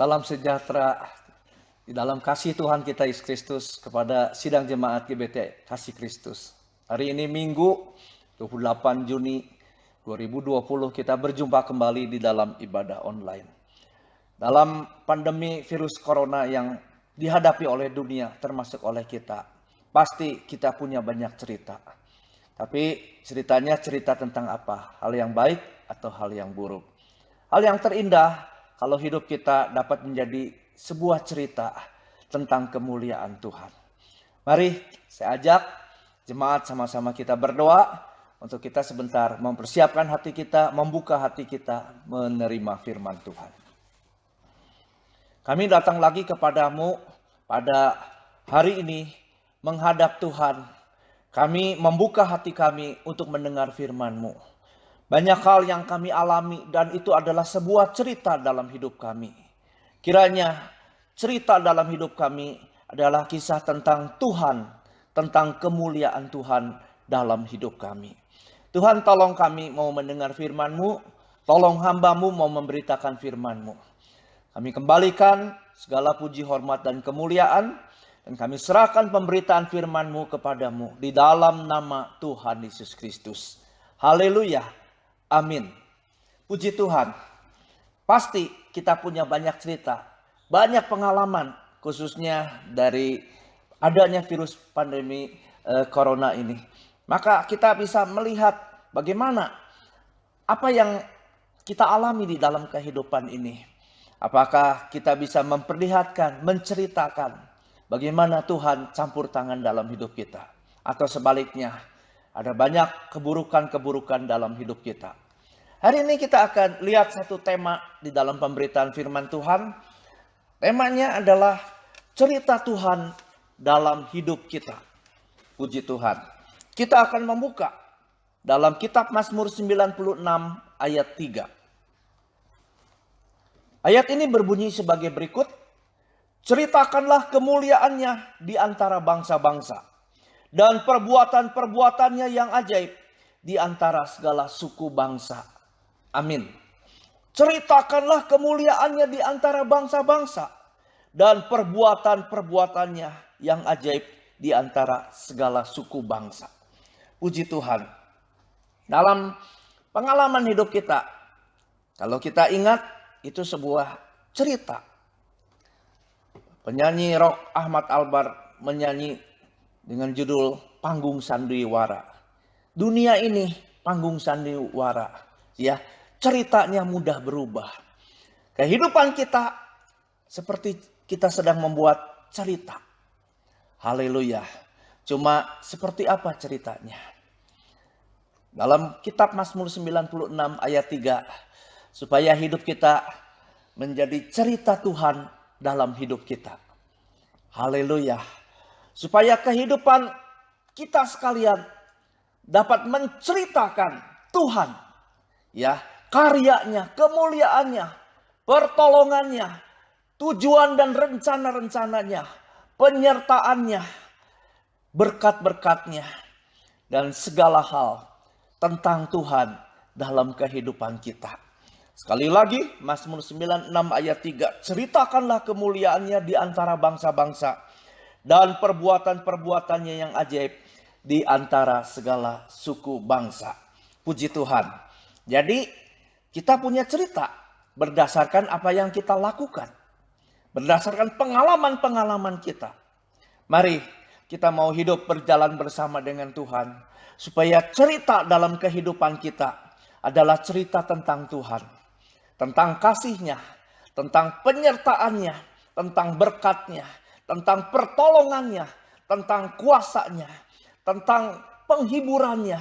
Salam sejahtera di dalam kasih Tuhan kita Yesus Kristus kepada sidang jemaat GBT Kasih Kristus. Hari ini Minggu 28 Juni 2020 kita berjumpa kembali di dalam ibadah online. Dalam pandemi virus corona yang dihadapi oleh dunia termasuk oleh kita, pasti kita punya banyak cerita. Tapi ceritanya cerita tentang apa? Hal yang baik atau hal yang buruk? Hal yang terindah kalau hidup kita dapat menjadi sebuah cerita tentang kemuliaan Tuhan. Mari saya ajak jemaat sama-sama kita berdoa untuk kita sebentar mempersiapkan hati kita, membuka hati kita menerima firman Tuhan. Kami datang lagi kepadamu pada hari ini menghadap Tuhan. Kami membuka hati kami untuk mendengar firman-Mu. Banyak hal yang kami alami dan itu adalah sebuah cerita dalam hidup kami. Kiranya cerita dalam hidup kami adalah kisah tentang Tuhan, tentang kemuliaan Tuhan dalam hidup kami. Tuhan, tolong kami mau mendengar firman-Mu, tolong hamba-Mu mau memberitakan firman-Mu. Kami kembalikan segala puji, hormat, dan kemuliaan, dan kami serahkan pemberitaan firman-Mu kepadamu di dalam nama Tuhan Yesus Kristus. Haleluya, amin. Puji Tuhan, pasti kita punya banyak cerita, banyak pengalaman, khususnya dari adanya virus pandemi corona ini. Maka kita bisa melihat bagaimana apa yang kita alami di dalam kehidupan ini. Apakah kita bisa memperlihatkan, menceritakan bagaimana Tuhan campur tangan dalam hidup kita. Atau sebaliknya, ada banyak keburukan-keburukan dalam hidup kita. Hari ini kita akan lihat satu tema di dalam pemberitaan firman Tuhan. Temanya adalah cerita Tuhan dalam hidup kita. Puji Tuhan. Kita akan membuka dalam kitab Mazmur 96 ayat 3. Ayat ini berbunyi sebagai berikut. Ceritakanlah kemuliaannya di antara bangsa-bangsa. Dan perbuatan-perbuatannya yang ajaib di antara segala suku bangsa. Amin. Ceritakanlah kemuliaannya di antara bangsa-bangsa. Dan perbuatan-perbuatannya yang ajaib di antara segala suku bangsa. Puji Tuhan. Dalam pengalaman hidup kita, kalau kita ingat, itu sebuah cerita. Penyanyi rock Ahmad Albar menyanyi dengan judul Panggung Sandiwara. Dunia ini panggung sandiwara. Ya, ceritanya mudah berubah. Kehidupan kita seperti kita sedang membuat cerita. Haleluya. Cuma seperti apa ceritanya? Dalam kitab Mazmur 96 ayat 3. Supaya hidup kita menjadi cerita Tuhan dalam hidup kita. Haleluya. Supaya kehidupan kita sekalian dapat menceritakan Tuhan. Ya, karyanya, kemuliaannya, pertolongannya, tujuan dan rencana-rencananya, penyertaannya, berkat-berkatnya, dan segala hal tentang Tuhan dalam kehidupan kita. Sekali lagi, Mazmur 96 ayat 3. Ceritakanlah kemuliaannya di antara bangsa-bangsa dan perbuatan-perbuatannya yang ajaib di antara segala suku bangsa. Puji Tuhan. Jadi, kita punya cerita berdasarkan apa yang kita lakukan. Berdasarkan pengalaman-pengalaman kita. Mari kita mau hidup berjalan bersama dengan Tuhan. Supaya cerita dalam kehidupan kita adalah cerita tentang Tuhan. Tentang kasih-Nya, tentang penyertaannya, tentang berkat-Nya, tentang pertolongannya, tentang kuasa-Nya, tentang penghiburannya,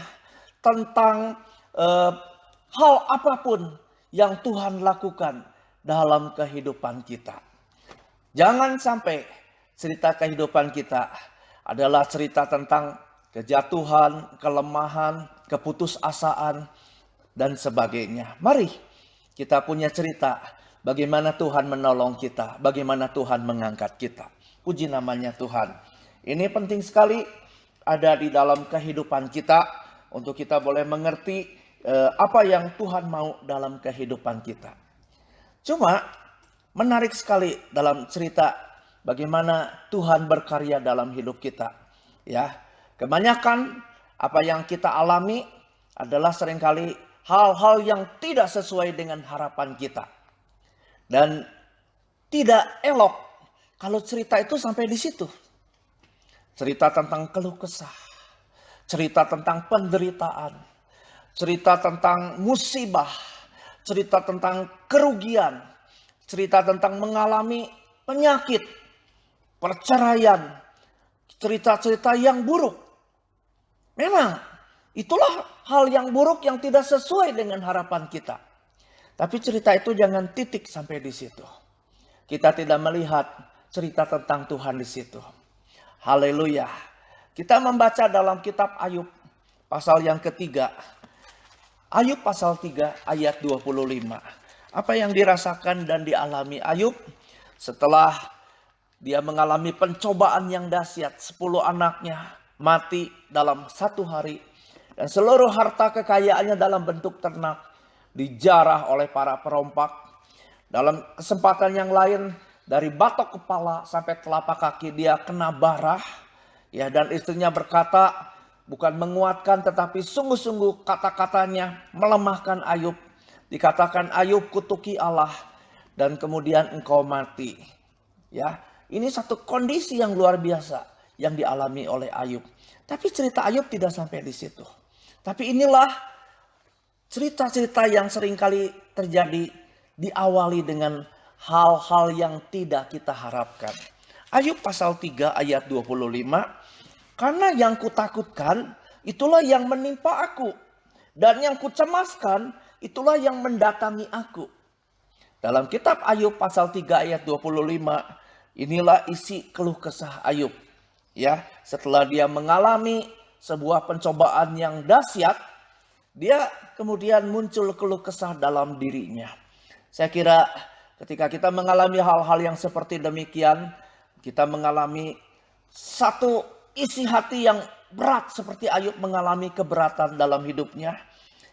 tentang hal apapun yang Tuhan lakukan dalam kehidupan kita. Jangan sampai cerita kehidupan kita adalah cerita tentang kejatuhan, kelemahan, keputusasaan, dan sebagainya. Mari kita punya cerita bagaimana Tuhan menolong kita, bagaimana Tuhan mengangkat kita. Puji namanya Tuhan. Ini penting sekali ada di dalam kehidupan kita untuk kita boleh mengerti apa yang Tuhan mau dalam kehidupan kita. Cuma menarik sekali dalam cerita bagaimana Tuhan berkarya dalam hidup kita. Ya, kebanyakan apa yang kita alami adalah seringkali hal-hal yang tidak sesuai dengan harapan kita. Dan tidak elok kalau cerita itu sampai di situ. Cerita tentang keluh kesah, cerita tentang penderitaan, cerita tentang musibah, cerita tentang kerugian, cerita tentang mengalami penyakit, perceraian, cerita-cerita yang buruk. Memang itulah hal yang buruk yang tidak sesuai dengan harapan kita. Tapi cerita itu jangan titik sampai di situ. Kita tidak melihat cerita tentang Tuhan di situ. Haleluya. Kita membaca dalam kitab Ayub pasal yang ketiga. Ayub pasal 3 ayat 25. Apa yang dirasakan dan dialami Ayub setelah dia mengalami pencobaan yang dahsyat. 10 anaknya mati dalam 1 hari. Dan seluruh harta kekayaannya dalam bentuk ternak dijarah oleh para perompak. Dalam kesempatan yang lain, dari batok kepala sampai telapak kaki dia kena barah. Ya, dan istrinya berkata, bukan menguatkan tetapi sungguh-sungguh kata-katanya melemahkan Ayub. Dikatakan Ayub kutuki Allah dan kemudian engkau mati. Ya, ini satu kondisi yang luar biasa yang dialami oleh Ayub. Tapi cerita Ayub tidak sampai di situ. Tapi inilah cerita-cerita yang seringkali terjadi diawali dengan hal-hal yang tidak kita harapkan. Ayub pasal 3 ayat 25. Karena yang kutakutkan itulah yang menimpa aku. Dan yang kucemaskan itulah yang mendatangi aku. Dalam kitab Ayub pasal 3 ayat 25. Inilah isi keluh kesah Ayub. Ya, setelah dia mengalami sebuah pencobaan yang dahsyat, dia kemudian muncul keluh kesah dalam dirinya. Saya kira ketika kita mengalami hal-hal yang seperti demikian, kita mengalami satu isi hati yang berat seperti Ayub mengalami keberatan dalam hidupnya.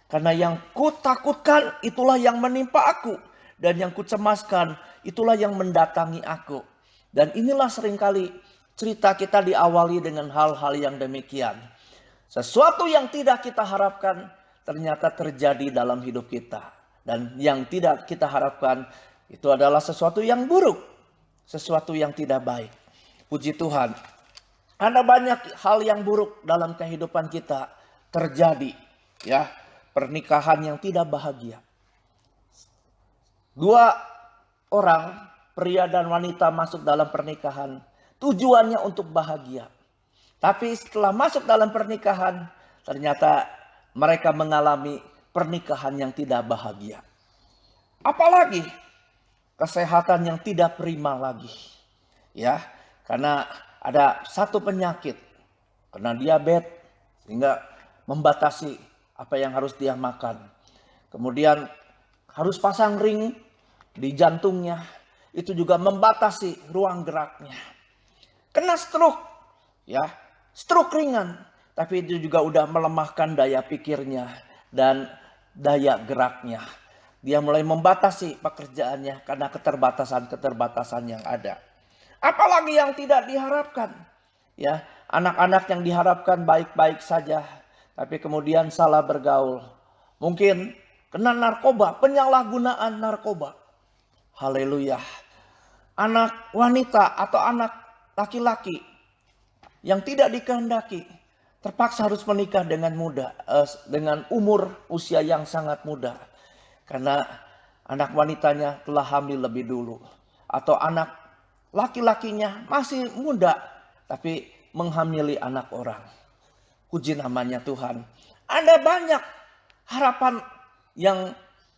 Karena yang kutakutkan itulah yang menimpa aku. Dan yang kucemaskan itulah yang mendatangi aku. Dan inilah seringkali cerita kita diawali dengan hal-hal yang demikian. Sesuatu yang tidak kita harapkan ternyata terjadi dalam hidup kita. Dan yang tidak kita harapkan itu adalah sesuatu yang buruk. Sesuatu yang tidak baik. Puji Tuhan. Ada banyak hal yang buruk dalam kehidupan kita terjadi. Ya, pernikahan yang tidak bahagia. 2 orang, pria dan wanita masuk dalam pernikahan. Tujuannya untuk bahagia. Tapi setelah masuk dalam pernikahan, ternyata mereka mengalami pernikahan yang tidak bahagia. Apalagi kesehatan yang tidak prima lagi. Ya, karena ada satu penyakit, kena diabetes, sehingga membatasi apa yang harus dia makan. Kemudian harus pasang ring di jantungnya, itu juga membatasi ruang geraknya. Kena stroke, ya, stroke ringan, tapi itu juga udah melemahkan daya pikirnya dan daya geraknya. Dia mulai membatasi pekerjaannya karena keterbatasan-keterbatasan yang ada. Apalagi yang tidak diharapkan. Ya, anak-anak yang diharapkan baik-baik saja, tapi kemudian salah bergaul. Mungkin kena narkoba, penyalahgunaan narkoba. Haleluya. Anak wanita atau anak laki-laki yang tidak dikehendaki terpaksa harus menikah dengan dengan umur usia yang sangat muda. Karena anak wanitanya telah hamil lebih dulu. Atau anak laki-lakinya masih muda tapi menghamili anak orang. Puji namanya Tuhan. Ada banyak harapan yang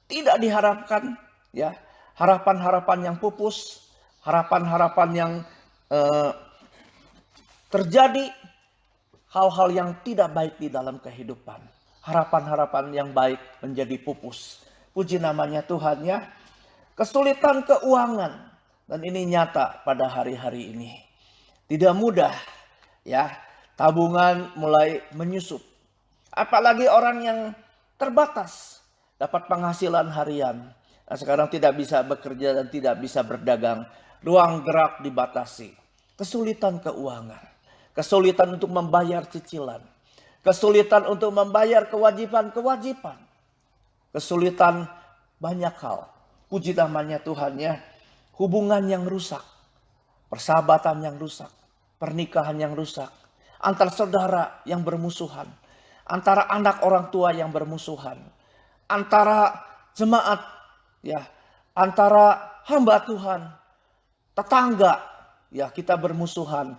tidak diharapkan, ya. Harapan-harapan yang pupus, harapan-harapan yang terjadi hal-hal yang tidak baik di dalam kehidupan. Harapan-harapan yang baik menjadi pupus. Puji namanya Tuhan, ya. Kesulitan keuangan. Dan ini nyata pada hari-hari ini. Tidak mudah, ya. Tabungan mulai menyusut. Apalagi orang yang terbatas dapat penghasilan harian. Nah, sekarang tidak bisa bekerja dan tidak bisa berdagang. Ruang gerak dibatasi. Kesulitan keuangan. Kesulitan untuk membayar cicilan. Kesulitan untuk membayar kewajiban-kewajiban. Kesulitan banyak hal. Puji namanya Tuhan, ya. Hubungan yang rusak, persahabatan yang rusak, pernikahan yang rusak, antar saudara yang bermusuhan, antara anak orang tua yang bermusuhan, antara jemaat, ya, antara hamba Tuhan, tetangga, ya kita bermusuhan,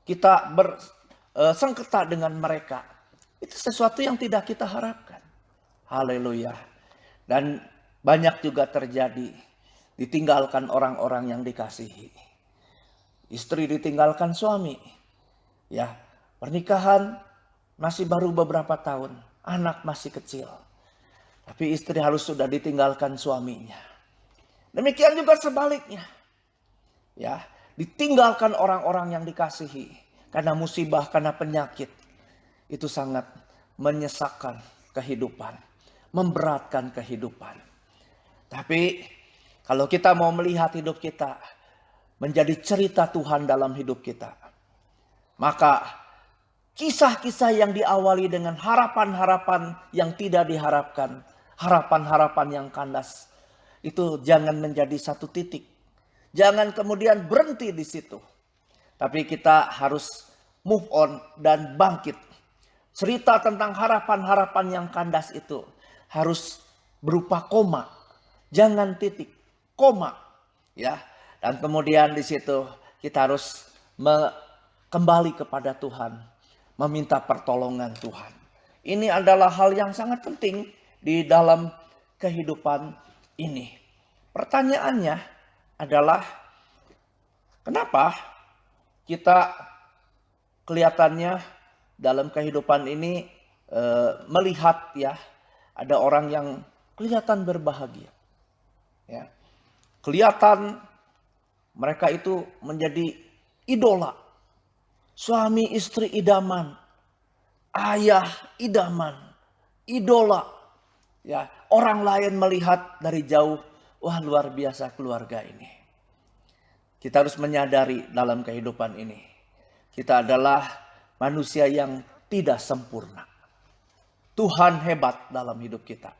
kita bersengketa dengan mereka. Itu sesuatu yang tidak kita harapkan. Haleluya. Dan banyak juga terjadi ditinggalkan orang-orang yang dikasihi. Istri ditinggalkan suami. Ya, pernikahan masih baru beberapa tahun, anak masih kecil. Tapi istri harus sudah ditinggalkan suaminya. Demikian juga sebaliknya. Ya, ditinggalkan orang-orang yang dikasihi karena musibah, karena penyakit. Itu sangat menyesakkan kehidupan, memberatkan kehidupan. Tapi kalau kita mau melihat hidup kita menjadi cerita Tuhan dalam hidup kita, maka kisah-kisah yang diawali dengan harapan-harapan yang tidak diharapkan, harapan-harapan yang kandas, itu jangan menjadi satu titik. Jangan kemudian berhenti di situ. Tapi kita harus move on dan bangkit. Cerita tentang harapan-harapan yang kandas itu harus berupa koma. Jangan titik, koma. Ya. Dan kemudian di situ kita harus kembali kepada Tuhan, meminta pertolongan Tuhan. Ini adalah hal yang sangat penting di dalam kehidupan ini. Pertanyaannya adalah, kenapa kita kelihatannya dalam kehidupan ini melihat ya ada orang yang kelihatan berbahagia, ya, kelihatan mereka itu menjadi idola, suami istri idaman, ayah idaman, idola. Ya, orang lain melihat dari jauh, wah luar biasa keluarga ini. Kita harus menyadari dalam kehidupan ini, kita adalah manusia yang tidak sempurna. Tuhan hebat dalam hidup kita.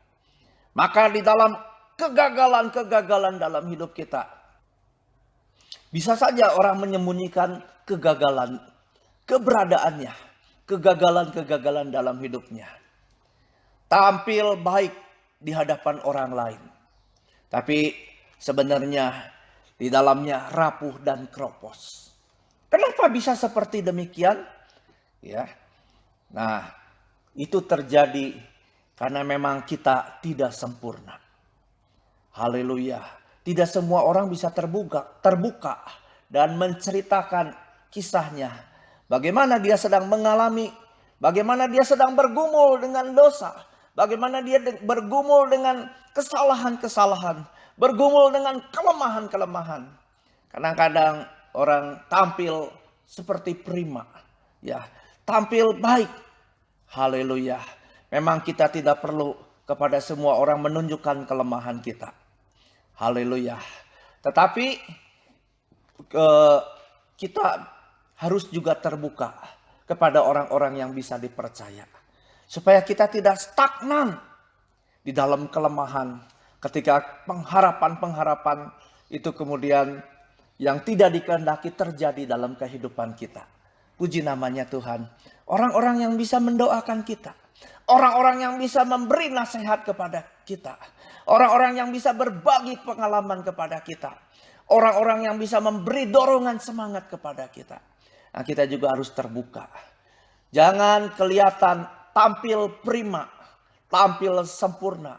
Maka di dalam kegagalan-kegagalan dalam hidup kita, bisa saja orang menyembunyikan kegagalan, keberadaannya, kegagalan-kegagalan dalam hidupnya. Tampil baik di hadapan orang lain. Tapi sebenarnya di dalamnya rapuh dan keropos. Kenapa bisa seperti demikian? Ya. Nah, itu terjadi karena memang kita tidak sempurna. Haleluya. Tidak semua orang bisa terbuka dan menceritakan kisahnya. Bagaimana dia sedang mengalami, bagaimana dia sedang bergumul dengan dosa, bagaimana dia bergumul dengan kesalahan-kesalahan, bergumul dengan kelemahan-kelemahan. Kadang-kadang orang tampil seperti prima, ya, tampil baik. Haleluya. Memang kita tidak perlu kepada semua orang menunjukkan kelemahan kita. Haleluya. Tetapi kita harus juga terbuka kepada orang-orang yang bisa dipercaya. Supaya kita tidak stagnan di dalam kelemahan. Ketika pengharapan-pengharapan itu kemudian yang tidak dikehendaki terjadi dalam kehidupan kita. Puji namanya Tuhan. Orang-orang yang bisa mendoakan kita. Orang-orang yang bisa memberi nasihat kepada kita. Orang-orang yang bisa berbagi pengalaman kepada kita. Orang-orang yang bisa memberi dorongan semangat kepada kita. Nah, kita juga harus terbuka. Jangan kelihatan tampil prima, tampil sempurna.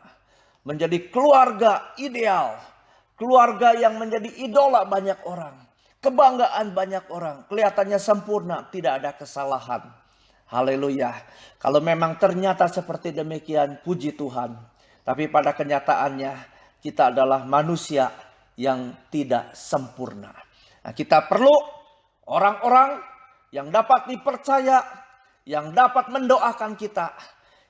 Menjadi keluarga ideal. Keluarga yang menjadi idola banyak orang. Kebanggaan banyak orang. Kelihatannya sempurna, tidak ada kesalahan. Haleluya. Kalau memang ternyata seperti demikian, puji Tuhan. Tapi pada kenyataannya kita adalah manusia yang tidak sempurna. Nah, kita perlu orang-orang yang dapat dipercaya, yang dapat mendoakan kita,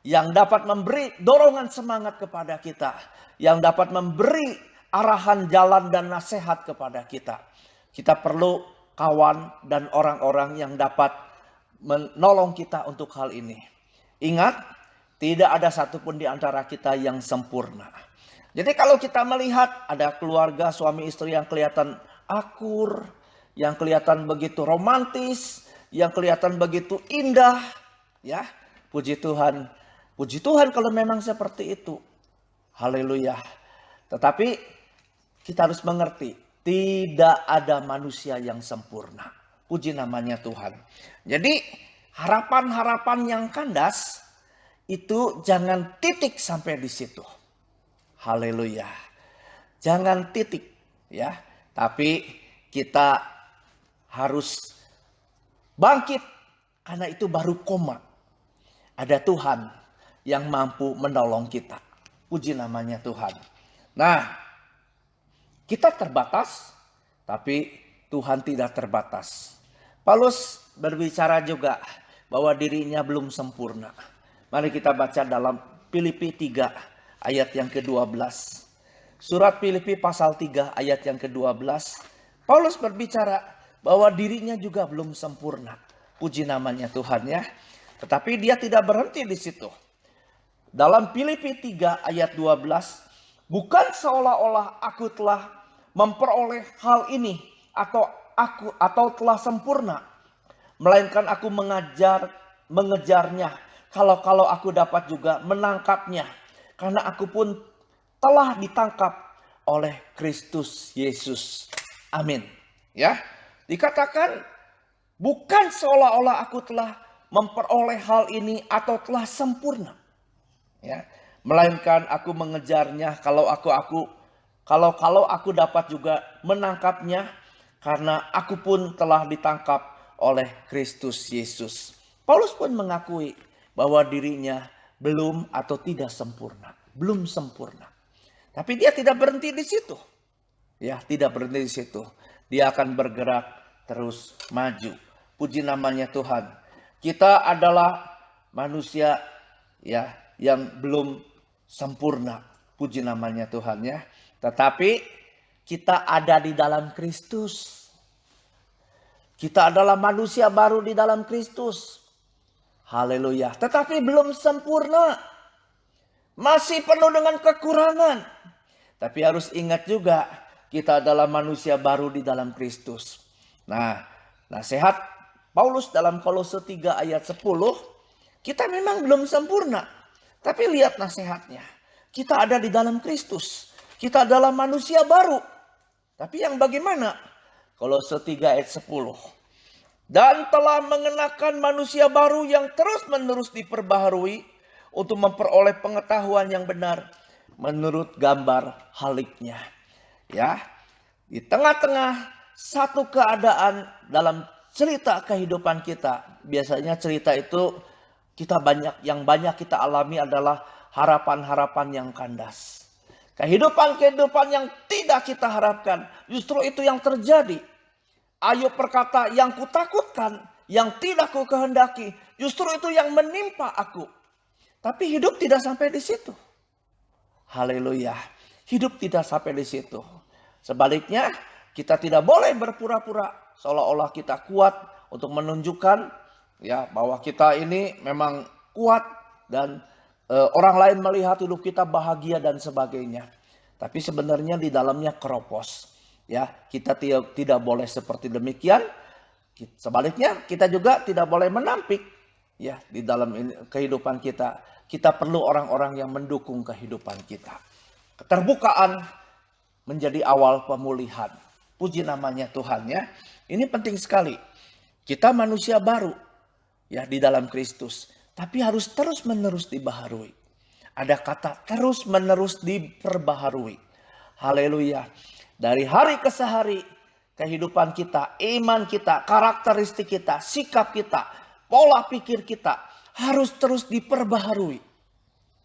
yang dapat memberi dorongan semangat kepada kita, yang dapat memberi arahan jalan dan nasihat kepada kita. Kita perlu kawan dan orang-orang yang dapat menolong kita untuk hal ini. Ingat, tidak ada satupun di antara kita yang sempurna. Jadi kalau kita melihat ada keluarga suami istri yang kelihatan akur, yang kelihatan begitu romantis, yang kelihatan begitu indah, ya, puji Tuhan. Puji Tuhan kalau memang seperti itu. Haleluya. Tetapi kita harus mengerti, tidak ada manusia yang sempurna. Puji namanya Tuhan. Jadi harapan-harapan yang kandas itu jangan titik sampai di situ. Haleluya. Jangan titik ya. Tapi kita harus bangkit karena itu baru koma. Ada Tuhan yang mampu menolong kita. Puji namanya Tuhan. Nah, kita terbatas, tapi Tuhan tidak terbatas. Paulus berbicara juga bahwa dirinya belum sempurna. Mari kita baca dalam Filipi 3 ayat yang ke-12. Surat Filipi pasal 3 ayat yang ke-12. Paulus berbicara bahwa dirinya juga belum sempurna. Puji namanya Tuhan ya. Tetapi dia tidak berhenti di situ. Dalam Filipi 3 ayat 12. Bukan seolah-olah aku telah memperoleh hal ini atau telah sempurna, melainkan aku mengejarnya. Kalau aku dapat juga menangkapnya, karena aku pun telah ditangkap oleh Kristus Yesus. Amin. Ya, dikatakan bukan seolah-olah aku telah memperoleh hal ini atau telah sempurna, ya, melainkan aku mengejarnya. Kalau aku dapat juga menangkapnya, karena aku pun telah ditangkap oleh Kristus Yesus. Paulus pun mengakui bahwa dirinya belum atau tidak sempurna, belum sempurna. Tapi dia tidak berhenti di situ. Ya, tidak berhenti di situ. Dia akan bergerak terus maju. Puji namanya Tuhan. Kita adalah manusia ya yang belum sempurna. Puji namanya Tuhan ya. Tetapi kita ada di dalam Kristus. Kita adalah manusia baru di dalam Kristus. Haleluya. Tetapi belum sempurna. Masih penuh dengan kekurangan. Tapi harus ingat juga, kita adalah manusia baru di dalam Kristus. Nah, nasihat Paulus dalam Kolose 3 ayat 10. Kita memang belum sempurna. Tapi lihat nasihatnya. Kita ada di dalam Kristus. Kita adalah manusia baru. Tapi yang bagaimana? Kolose 3 ayat 10. Dan telah mengenakan manusia baru yang terus-menerus diperbaharui untuk memperoleh pengetahuan yang benar menurut gambar haliknya. Ya, di tengah-tengah satu keadaan dalam cerita kehidupan kita, biasanya cerita itu yang banyak kita alami adalah harapan-harapan yang kandas. Kehidupan-kehidupan yang tidak kita harapkan, justru itu yang terjadi. Ayub berkata, yang kutakutkan, yang tidak ku kehendaki, justru itu yang menimpa aku. Tapi hidup tidak sampai di situ. Haleluya. Hidup tidak sampai di situ. Sebaliknya, kita tidak boleh berpura-pura seolah-olah kita kuat untuk menunjukkan ya bahwa kita ini memang kuat dan orang lain melihat hidup kita bahagia dan sebagainya. Tapi sebenarnya di dalamnya keropos. Ya, kita tidak boleh seperti demikian. Sebaliknya, kita juga tidak boleh menampik ya di dalam kehidupan kita. Kita perlu orang-orang yang mendukung kehidupan kita. Keterbukaan menjadi awal pemulihan. Puji namanya Tuhan ya. Ini penting sekali. Kita manusia baru ya di dalam Kristus. Tapi harus terus-menerus dibaharui. Ada kata terus-menerus diperbaharui. Haleluya. Dari hari ke hari, kehidupan kita, iman kita, karakteristik kita, sikap kita, pola pikir kita harus terus diperbaharui.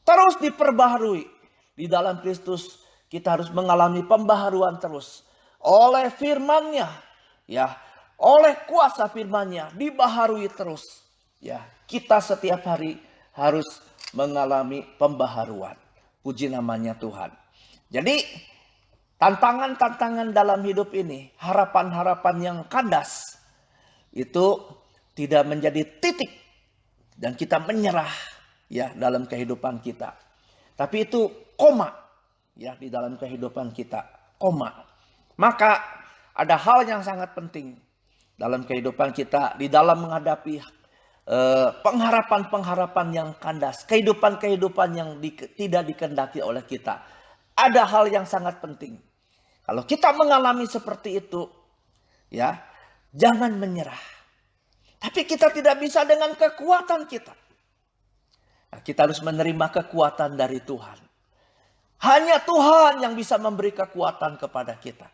Terus diperbaharui. Di dalam Kristus kita harus mengalami pembaharuan terus. Oleh firman-Nya, ya, oleh kuasa firman-Nya dibaharui terus. Ya, kita setiap hari harus mengalami pembaharuan. Puji namanya Tuhan. Jadi tantangan-tantangan dalam hidup ini, harapan-harapan yang kandas, itu tidak menjadi titik dan kita menyerah ya dalam kehidupan kita. Tapi itu koma ya di dalam kehidupan kita, koma. Maka ada hal yang sangat penting dalam kehidupan kita di dalam menghadapi pengharapan-pengharapan yang kandas, kehidupan-kehidupan yang tidak dikehendaki oleh kita. Ada hal yang sangat penting. Kalau kita mengalami seperti itu, ya, jangan menyerah. Tapi kita tidak bisa dengan kekuatan kita. Nah, kita harus menerima kekuatan dari Tuhan. Hanya Tuhan yang bisa memberi kekuatan kepada kita.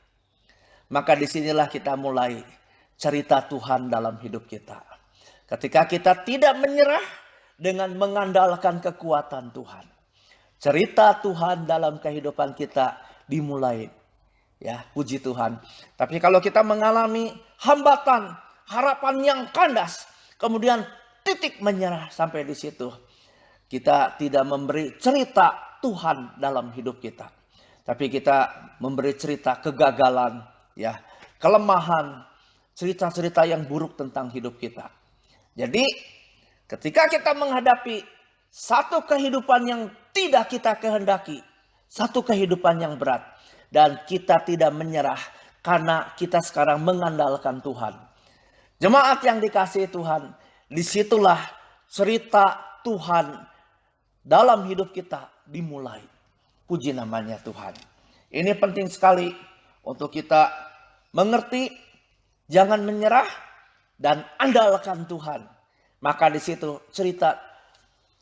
Maka disinilah kita mulai cerita Tuhan dalam hidup kita. Ketika kita tidak menyerah dengan mengandalkan kekuatan Tuhan. Cerita Tuhan dalam kehidupan kita dimulai. Ya, puji Tuhan. Tapi kalau kita mengalami hambatan, harapan yang kandas, kemudian titik menyerah sampai di situ. Kita tidak memberi cerita Tuhan dalam hidup kita. Tapi kita memberi cerita kegagalan, ya, kelemahan, cerita-cerita yang buruk tentang hidup kita. Jadi ketika kita menghadapi satu kehidupan yang tidak kita kehendaki, satu kehidupan yang berat, dan kita tidak menyerah karena kita sekarang mengandalkan Tuhan. Jemaat yang dikasihi Tuhan, disitulah cerita Tuhan dalam hidup kita dimulai. Puji namanya Tuhan. Ini penting sekali untuk kita mengerti, jangan menyerah dan andalkan Tuhan. Maka di situ cerita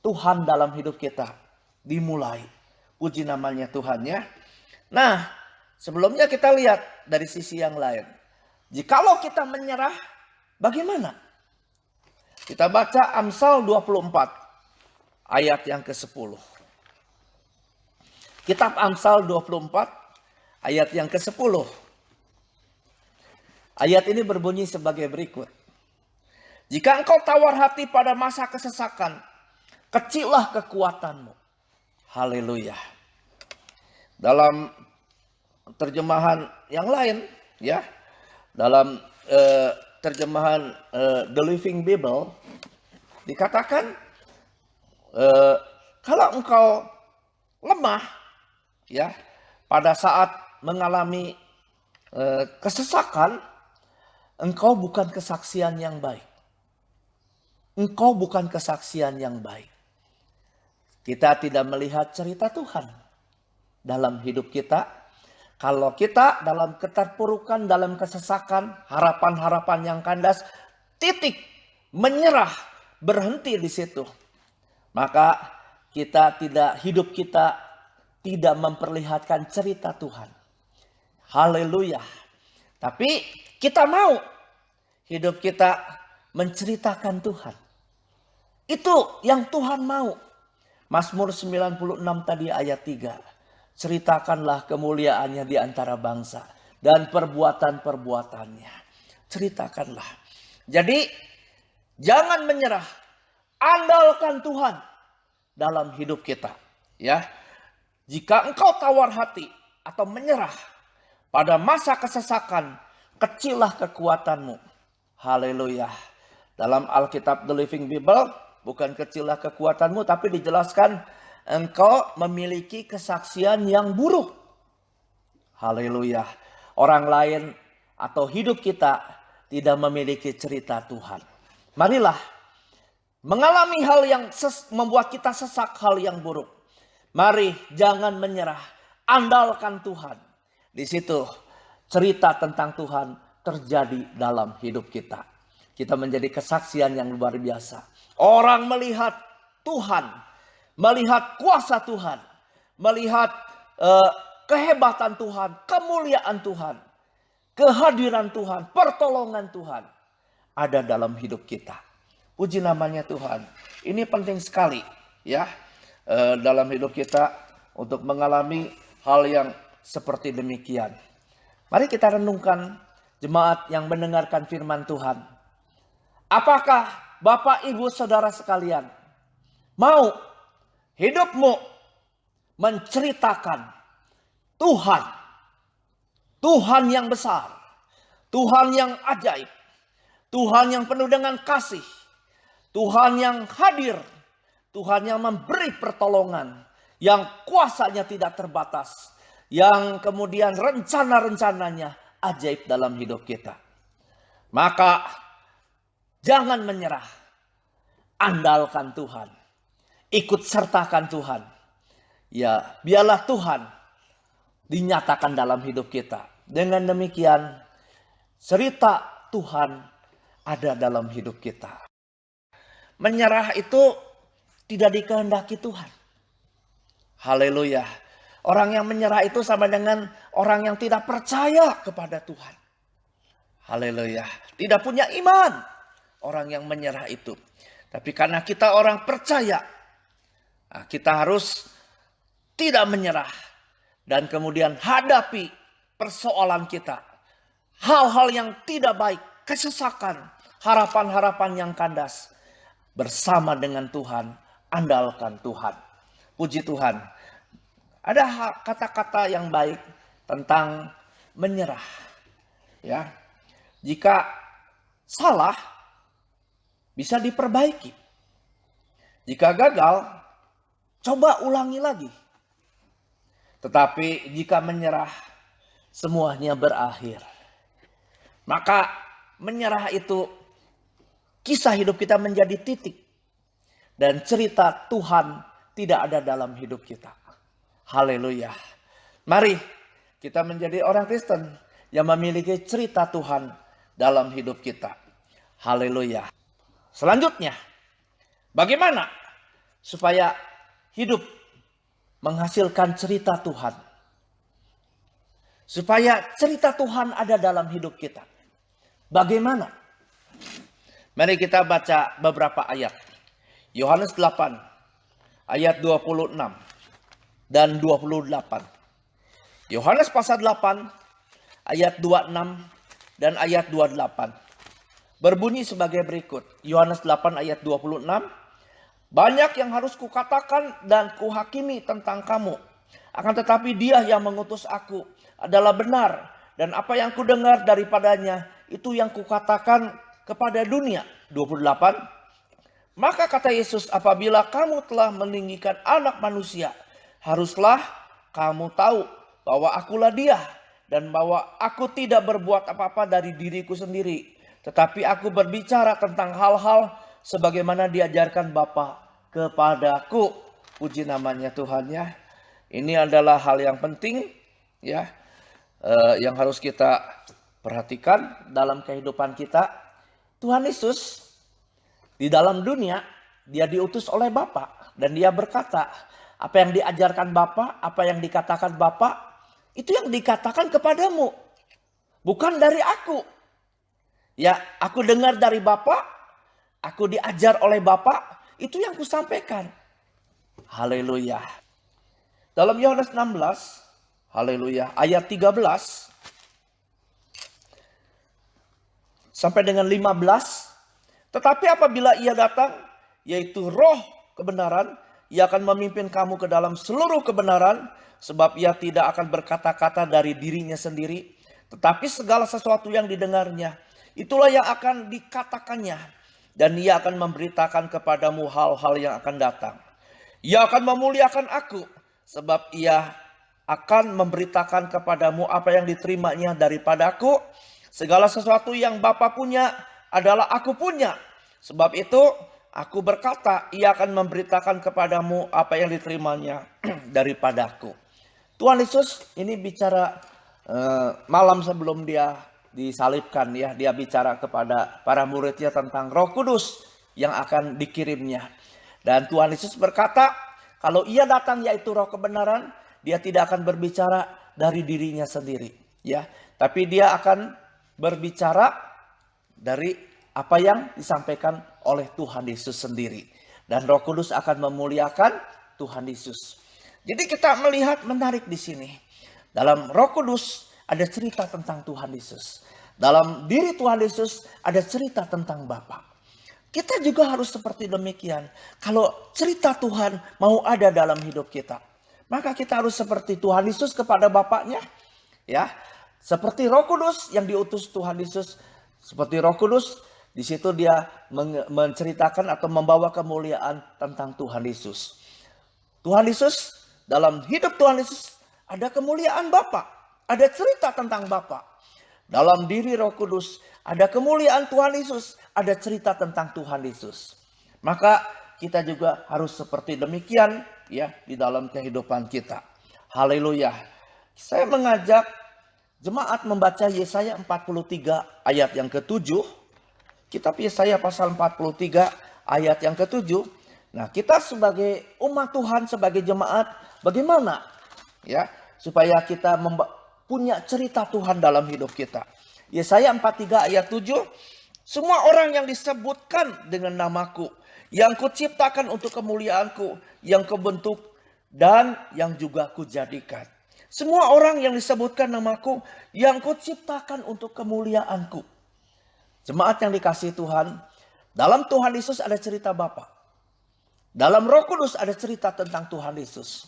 Tuhan dalam hidup kita dimulai. Puji namanya Tuhan ya. Nah, sebelumnya kita lihat dari sisi yang lain. Jikalau kita menyerah, bagaimana? Kita baca Amsal 24 ayat yang ke-10. Kitab Amsal 24 ayat yang ke-10. Ayat ini berbunyi sebagai berikut. Jika engkau tawar hati pada masa kesesakan, kecillah kekuatanmu. Haleluya. Dalam terjemahan yang lain, ya, dalam terjemahan The Living Bible dikatakan, kalau engkau lemah, ya, pada saat mengalami kesesakan, engkau bukan kesaksian yang baik. Engkau bukan kesaksian yang baik. Kita tidak melihat cerita Tuhan dalam hidup kita. Kalau kita dalam keterpurukan, dalam kesesakan, harapan-harapan yang kandas, titik menyerah, berhenti di situ. Maka hidup kita tidak memperlihatkan cerita Tuhan. Haleluya. Tapi kita mau hidup kita menceritakan Tuhan. Itu yang Tuhan mau. Mazmur 96 tadi ayat 3. Ceritakanlah kemuliaannya di antara bangsa dan perbuatan-perbuatannya. Ceritakanlah. Jadi jangan menyerah. Andalkan Tuhan dalam hidup kita. Ya. Jika engkau tawar hati atau menyerah pada masa kesesakan, kecillah kekuatanmu. Haleluya. Dalam Alkitab The Living Bible, bukan kecillah kekuatanmu, tapi dijelaskan engkau memiliki kesaksian yang buruk. Haleluya. Orang lain atau hidup kita tidak memiliki cerita Tuhan. Marilah mengalami hal yang membuat kita sesak, hal yang buruk. Mari jangan menyerah. Andalkan Tuhan. Di situ cerita tentang Tuhan terjadi dalam hidup kita. Kita menjadi kesaksian yang luar biasa. Orang melihat Tuhan, melihat kuasa Tuhan, melihat kehebatan Tuhan, kemuliaan Tuhan, kehadiran Tuhan, pertolongan Tuhan ada dalam hidup kita. Puji namanya Tuhan. Ini penting sekali ya dalam hidup kita untuk mengalami hal yang seperti demikian. Mari kita renungkan jemaat yang mendengarkan firman Tuhan. Apakah Bapak, Ibu, Saudara sekalian mau hidupmu menceritakan Tuhan? Tuhan yang besar, Tuhan yang ajaib, Tuhan yang penuh dengan kasih, Tuhan yang hadir, Tuhan yang memberi pertolongan, yang kuasanya tidak terbatas, yang kemudian rencana-rencananya ajaib dalam hidup kita. Maka jangan menyerah. Andalkan Tuhan. Ikut sertakan Tuhan. Ya, biarlah Tuhan dinyatakan dalam hidup kita. Dengan demikian, cerita Tuhan ada dalam hidup kita. Menyerah itu tidak dikehendaki Tuhan. Haleluya. Orang yang menyerah itu sama dengan orang yang tidak percaya kepada Tuhan. Haleluya. Tidak punya iman. Orang yang menyerah itu. Tapi karena kita orang percaya, kita harus tidak menyerah. Dan kemudian hadapi persoalan kita. Hal-hal yang tidak baik, kesesakan, harapan-harapan yang kandas. Bersama dengan Tuhan, andalkan Tuhan. Puji Tuhan. Ada kata-kata yang baik tentang menyerah. Ya. Jika salah, bisa diperbaiki. Jika gagal, coba ulangi lagi. Tetapi jika menyerah, semuanya berakhir. Maka menyerah itu kisah hidup kita menjadi titik. Dan cerita Tuhan tidak ada dalam hidup kita. Haleluya. Mari kita menjadi orang Kristen yang memiliki cerita Tuhan dalam hidup kita. Haleluya. Selanjutnya, bagaimana supaya hidup menghasilkan cerita Tuhan? Supaya cerita Tuhan ada dalam hidup kita. Bagaimana? Mari kita baca beberapa ayat. Yohanes 8 ayat 26 dan 28. Yohanes pasal 8 ayat 26 dan ayat 28. Berbunyi sebagai berikut. Yohanes 8 ayat 26. Banyak yang harus kukatakan dan kuhakimi tentang kamu. Akan tetapi dia yang mengutus aku adalah benar. Dan apa yang kudengar daripadanya itu yang kukatakan kepada dunia. 28. Maka kata Yesus, apabila kamu telah meninggikan anak manusia, haruslah kamu tahu bahwa akulah dia. Dan bahwa aku tidak berbuat apa-apa dari diriku sendiri. Tetapi aku berbicara tentang hal-hal sebagaimana diajarkan Bapa kepadaku. Puji namanya Tuhan ya. Ini adalah hal yang penting ya. Yang harus kita perhatikan dalam kehidupan kita. Tuhan Yesus di dalam dunia, dia diutus oleh Bapa. Dan dia berkata, apa yang diajarkan Bapa, apa yang dikatakan Bapa, itu yang dikatakan kepadamu. Bukan dari aku. Ya, aku dengar dari Bapa, aku diajar oleh Bapa, itu yang kusampaikan. Haleluya. Dalam Yohanes 16, haleluya, ayat 13 sampai dengan 15. Tetapi apabila ia datang, yaitu roh kebenaran, ia akan memimpin kamu ke dalam seluruh kebenaran, sebab ia tidak akan berkata-kata dari dirinya sendiri, tetapi segala sesuatu yang didengarnya, itulah yang akan dikatakannya, dan ia akan memberitakan kepadamu hal-hal yang akan datang. Ia akan memuliakan aku, sebab ia akan memberitakan kepadamu apa yang diterimanya daripadaku. Segala sesuatu yang Bapa punya adalah aku punya. Sebab itu aku berkata, ia akan memberitakan kepadamu apa yang diterimanya daripadaku. Tuhan Yesus ini bicara malam sebelum dia disalibkan ya. Dia bicara kepada para muridnya tentang Roh Kudus yang akan dikirimnya. Dan Tuhan Yesus berkata, kalau ia datang yaitu Roh kebenaran, dia tidak akan berbicara dari dirinya sendiri ya. Tapi dia akan berbicara dari apa yang disampaikan oleh Tuhan Yesus sendiri. Dan Roh Kudus akan memuliakan Tuhan Yesus. Jadi kita melihat menarik di sini. Dalam Roh Kudus ada cerita tentang Tuhan Yesus. Dalam diri Tuhan Yesus ada cerita tentang Bapa. Kita juga harus seperti demikian. Kalau cerita Tuhan mau ada dalam hidup kita, maka kita harus seperti Tuhan Yesus kepada Bapaknya. Ya, seperti Roh Kudus yang diutus Tuhan Yesus. Seperti Roh Kudus, di situ dia menceritakan atau membawa kemuliaan tentang Tuhan Yesus. Tuhan Yesus, dalam hidup Tuhan Yesus ada kemuliaan Bapa, ada cerita tentang Bapa. Dalam diri Roh Kudus ada kemuliaan Tuhan Yesus, ada cerita tentang Tuhan Yesus. Maka kita juga harus seperti demikian ya di dalam kehidupan kita. Haleluya. Saya mengajak jemaat membaca Yesaya 43 ayat yang ke-7. Kitab Yesaya pasal 43 ayat yang ke-7. Nah, kita sebagai umat Tuhan, sebagai jemaat, bagaimana ya supaya kita punya cerita Tuhan dalam hidup kita. Yesaya 43 ayat 7, semua orang yang disebutkan dengan namaku, yang kuciptakan untuk kemuliaanku, yang kubentuk dan yang juga kujadikan. Semua orang yang disebutkan namaku, yang kuciptakan untuk kemuliaanku. Jemaat yang dikasihi Tuhan, dalam Tuhan Yesus ada cerita Bapa. Dalam Roh Kudus ada cerita tentang Tuhan Yesus.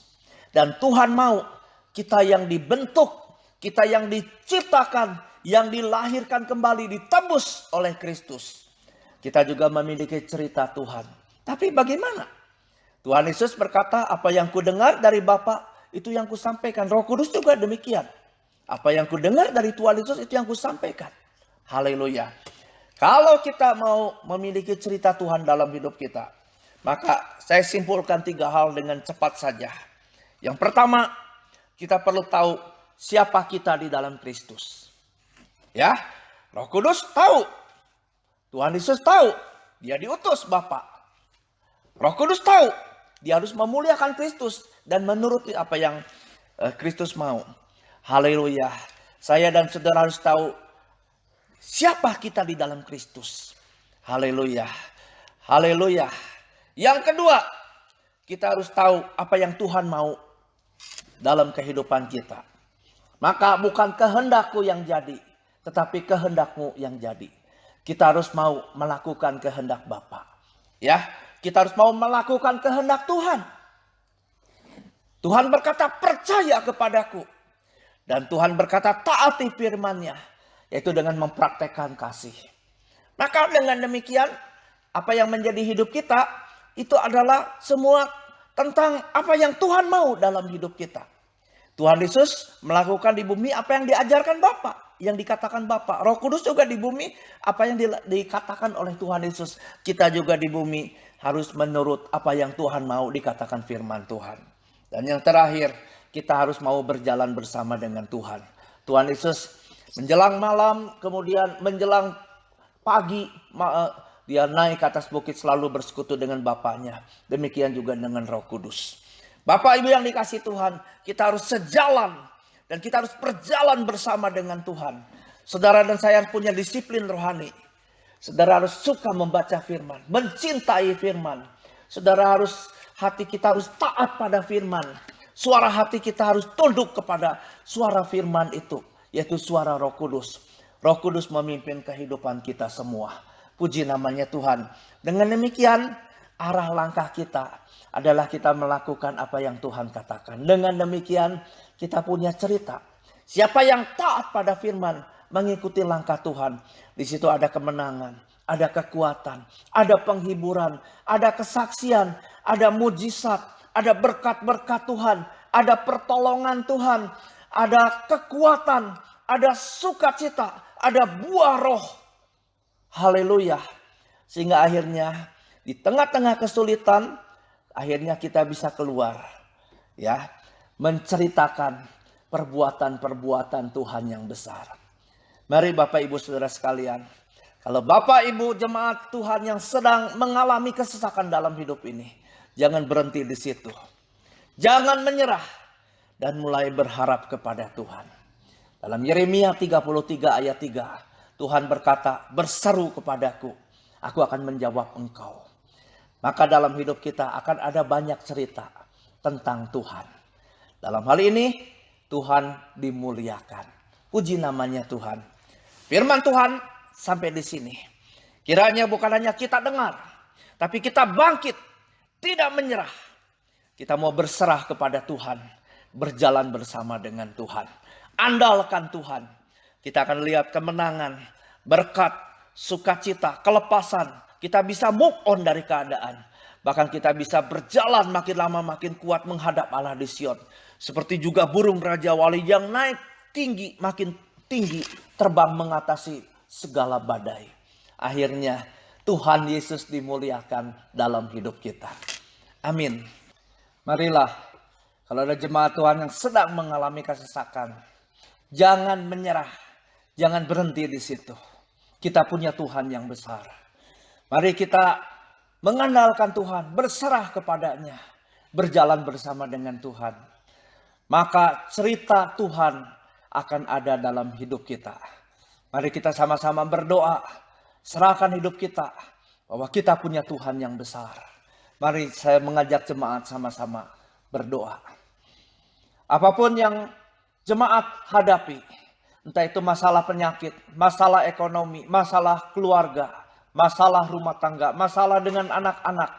Dan Tuhan mau kita yang dibentuk, kita yang diciptakan, yang dilahirkan kembali, ditebus oleh Kristus. Kita juga memiliki cerita Tuhan. Tapi bagaimana? Tuhan Yesus berkata, apa yang kudengar dari Bapa, itu yang kusampaikan. Roh Kudus juga demikian. Apa yang kudengar dari Tuhan Yesus, itu yang kusampaikan. Haleluya. Kalau kita mau memiliki cerita Tuhan dalam hidup kita, maka saya simpulkan 3 hal dengan cepat saja. Yang pertama, kita perlu tahu siapa kita di dalam Kristus. Ya, Roh Kudus tahu. Tuhan Yesus tahu. Dia diutus Bapa. Roh Kudus tahu. Dia harus memuliakan Kristus dan menuruti apa yang Kristus mau. Haleluya. Saya dan saudara harus tahu siapa kita di dalam Kristus. Haleluya. Haleluya. Yang kedua, kita harus tahu apa yang Tuhan mau dalam kehidupan kita. Maka bukan kehendakku yang jadi, tetapi kehendakmu yang jadi. Kita harus mau melakukan kehendak Bapa. Ya, kita harus mau melakukan kehendak Tuhan. Tuhan berkata, percaya kepadaku. Dan Tuhan berkata, taati firman-Nya, yaitu dengan mempraktekkan kasih. Maka dengan demikian, apa yang menjadi hidup kita, itu adalah semua tentang apa yang Tuhan mau dalam hidup kita. Tuhan Yesus melakukan di bumi apa yang diajarkan Bapa, yang dikatakan Bapa. Roh Kudus juga di bumi apa yang dikatakan oleh Tuhan Yesus. Kita juga di bumi harus menurut apa yang Tuhan mau, dikatakan firman Tuhan. Dan yang terakhir, kita harus mau berjalan bersama dengan Tuhan. Tuhan Yesus menjelang malam, kemudian menjelang pagi, dia naik ke atas bukit selalu bersekutu dengan Bapaknya. Demikian juga dengan Roh Kudus. Bapak Ibu yang dikasihi Tuhan, kita harus sejalan dan kita harus berjalan bersama dengan Tuhan. Saudara dan saya punya disiplin rohani. Saudara harus suka membaca firman, mencintai firman. Saudara hati kita harus taat pada firman. Suara hati kita harus tunduk kepada suara firman itu, yaitu suara Roh Kudus. Roh Kudus memimpin kehidupan kita semua. Puji namanya Tuhan. Dengan demikian, arah langkah kita adalah kita melakukan apa yang Tuhan katakan. Dengan demikian kita punya cerita. Siapa yang taat pada firman, mengikuti langkah Tuhan. Di situ ada kemenangan, ada kekuatan, ada penghiburan, ada kesaksian, ada mujizat, ada berkat-berkat Tuhan, ada pertolongan Tuhan, ada kekuatan, ada sukacita, ada buah roh. Haleluya. Sehingga akhirnya di tengah-tengah kesulitan, akhirnya kita bisa keluar, ya, menceritakan perbuatan-perbuatan Tuhan yang besar. Mari Bapak Ibu Saudara sekalian, kalau Bapak Ibu jemaat Tuhan yang sedang mengalami kesesakan dalam hidup ini, jangan berhenti di situ. Jangan menyerah dan mulai berharap kepada Tuhan. Dalam Yeremia 33 ayat 3, Tuhan berkata, berseru kepadaku, aku akan menjawab engkau. Maka dalam hidup kita akan ada banyak cerita tentang Tuhan. Dalam hal ini Tuhan dimuliakan. Puji namanya Tuhan. Firman Tuhan sampai di sini. Kiranya bukan hanya kita dengar, tapi kita bangkit, tidak menyerah. Kita mau berserah kepada Tuhan, berjalan bersama dengan Tuhan. Andalkan Tuhan. Kita akan lihat kemenangan, berkat, sukacita, kelepasan. Kita bisa move on dari keadaan. Bahkan kita bisa berjalan makin lama makin kuat menghadap Allah di Sion. Seperti juga burung Raja Wali yang naik tinggi, makin tinggi, terbang mengatasi segala badai. Akhirnya Tuhan Yesus dimuliakan dalam hidup kita. Amin. Marilah Kalau ada jemaat Tuhan yang sedang mengalami kesesakan, jangan menyerah, jangan berhenti di situ. Kita punya Tuhan yang besar. Mari kita mengandalkan Tuhan, berserah kepadanya, berjalan bersama dengan Tuhan. Maka cerita Tuhan akan ada dalam hidup kita. Mari kita sama-sama berdoa, serahkan hidup kita, bahwa kita punya Tuhan yang besar. Mari saya mengajak jemaat sama-sama berdoa. Apapun yang jemaat hadapi, entah itu masalah penyakit, masalah ekonomi, masalah keluarga, masalah rumah tangga, masalah dengan anak-anak,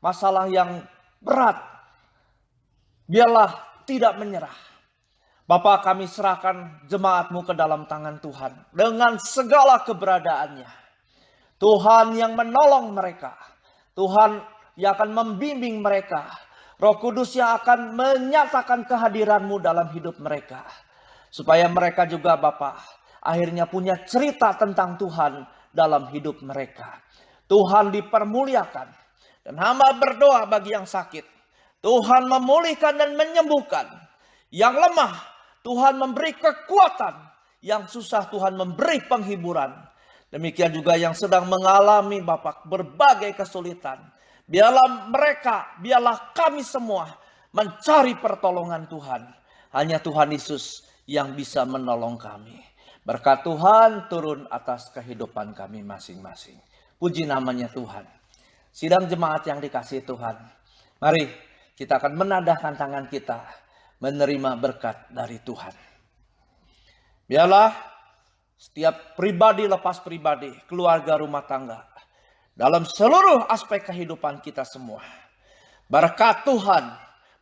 masalah yang berat, biarlah tidak menyerah. Bapa, kami serahkan jemaatmu ke dalam tangan Tuhan dengan segala keberadaannya. Tuhan yang menolong mereka, Tuhan yang akan membimbing mereka, Roh Kudus yang akan menyatakan kehadiran-Mu dalam hidup mereka. Supaya mereka juga Bapa akhirnya punya cerita tentang Tuhan dalam hidup mereka. Tuhan dipermuliakan. Dan hamba berdoa bagi yang sakit. Tuhan memulihkan dan menyembuhkan. Yang lemah Tuhan memberi kekuatan. Yang susah Tuhan memberi penghiburan. Demikian juga yang sedang mengalami Bapak berbagai kesulitan. Biarlah kami semua mencari pertolongan Tuhan. Hanya Tuhan Yesus yang bisa menolong kami. Berkat Tuhan turun atas kehidupan kami masing-masing. Puji namanya Tuhan. Sidang jemaat yang dikasihi Tuhan. Mari kita akan menadahkan tangan kita. Menerima berkat dari Tuhan. Biarlah setiap pribadi lepas pribadi, keluarga rumah tangga. Dalam seluruh aspek kehidupan kita semua. Berkat Tuhan,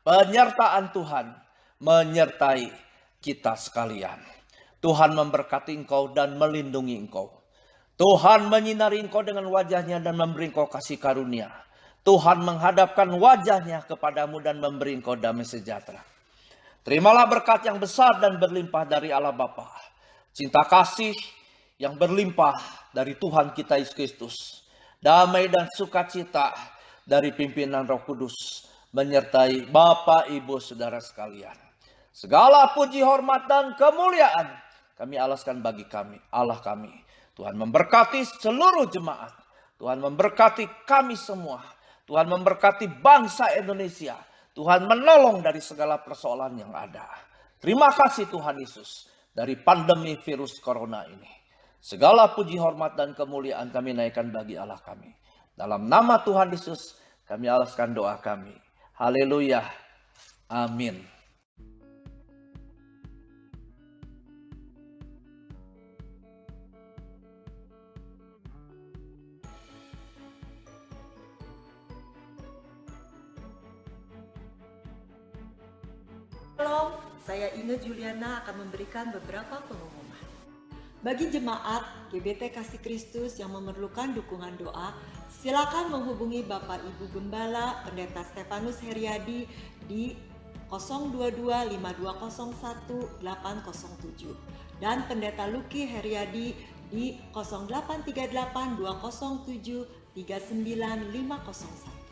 penyertaan Tuhan menyertai kita sekalian. Tuhan memberkati engkau dan melindungi engkau. Tuhan menyinari engkau dengan wajahnya dan memberi engkau kasih karunia. Tuhan menghadapkan wajahnya kepadamu dan memberi engkau damai sejahtera. Terimalah berkat yang besar dan berlimpah dari Allah Bapa. Cinta kasih yang berlimpah dari Tuhan kita Yesus Kristus. Damai dan sukacita dari pimpinan Roh Kudus menyertai Bapak, Ibu, Saudara sekalian. Segala puji, hormat, dan kemuliaan kami alaskan bagi kami, Allah kami. Tuhan memberkati seluruh jemaat. Tuhan memberkati kami semua. Tuhan memberkati bangsa Indonesia. Tuhan menolong dari segala persoalan yang ada. Terima kasih Tuhan Yesus dari pandemi virus corona ini. Segala puji, hormat, dan kemuliaan kami naikkan bagi Allah kami. Dalam nama Tuhan Yesus kami alaskan doa kami. Haleluya. Amin. Shalom, saya Inge Juliana akan memberikan beberapa pengumuman. Bagi jemaat GBT Kasih Kristus yang memerlukan dukungan doa, silakan menghubungi Bapak Ibu Gembala Pendeta Stefanus Heriadi di 0225201 807 dan Pendeta Luki Heriadi di 0838 207 39501.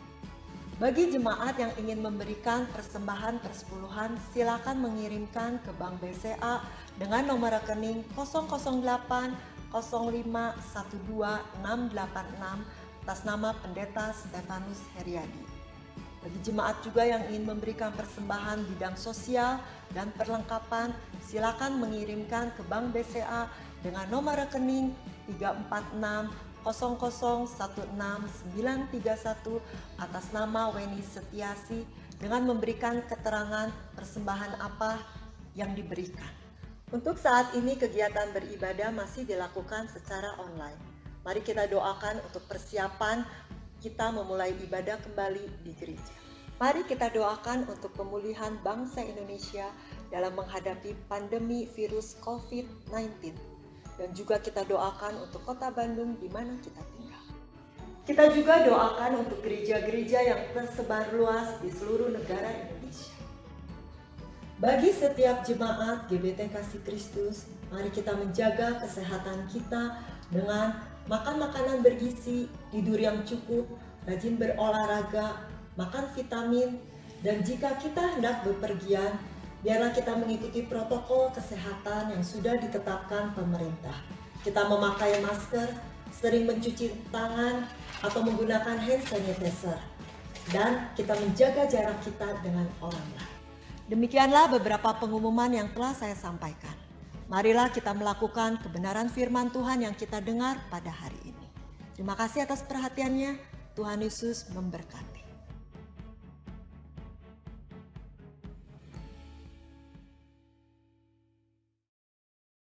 Bagi jemaat yang ingin memberikan persembahan persepuluhan, silakan mengirimkan ke Bank BCA dengan nomor rekening 008 05 12 686 atas nama Pendeta Stefanus Heriadi. Bagi jemaat juga yang ingin memberikan persembahan bidang sosial dan perlengkapan, silakan mengirimkan ke Bank BCA dengan nomor rekening 346 0016 931 atas nama Weni Setiasi dengan memberikan keterangan persembahan apa yang diberikan. Untuk saat ini kegiatan beribadah masih dilakukan secara online. Mari kita doakan untuk persiapan kita memulai ibadah kembali di gereja. Mari kita doakan untuk pemulihan bangsa Indonesia dalam menghadapi pandemi virus COVID-19. Dan juga kita doakan untuk kota Bandung di mana kita tinggal. Kita juga doakan untuk gereja-gereja yang tersebar luas di seluruh negara Indonesia. Bagi setiap jemaat GBT Kasih Kristus, mari kita menjaga kesehatan kita dengan makan makanan bergizi, tidur yang cukup, rajin berolahraga, makan vitamin, Dan jika kita hendak bepergian, biarlah kita mengikuti protokol kesehatan yang sudah ditetapkan pemerintah. Kita memakai masker, sering mencuci tangan, atau menggunakan hand sanitizer. Dan kita menjaga jarak kita dengan orang lain. Demikianlah beberapa pengumuman yang telah saya sampaikan. Marilah kita melakukan kebenaran firman Tuhan yang kita dengar pada hari ini. Terima kasih atas perhatiannya. Tuhan Yesus memberkati.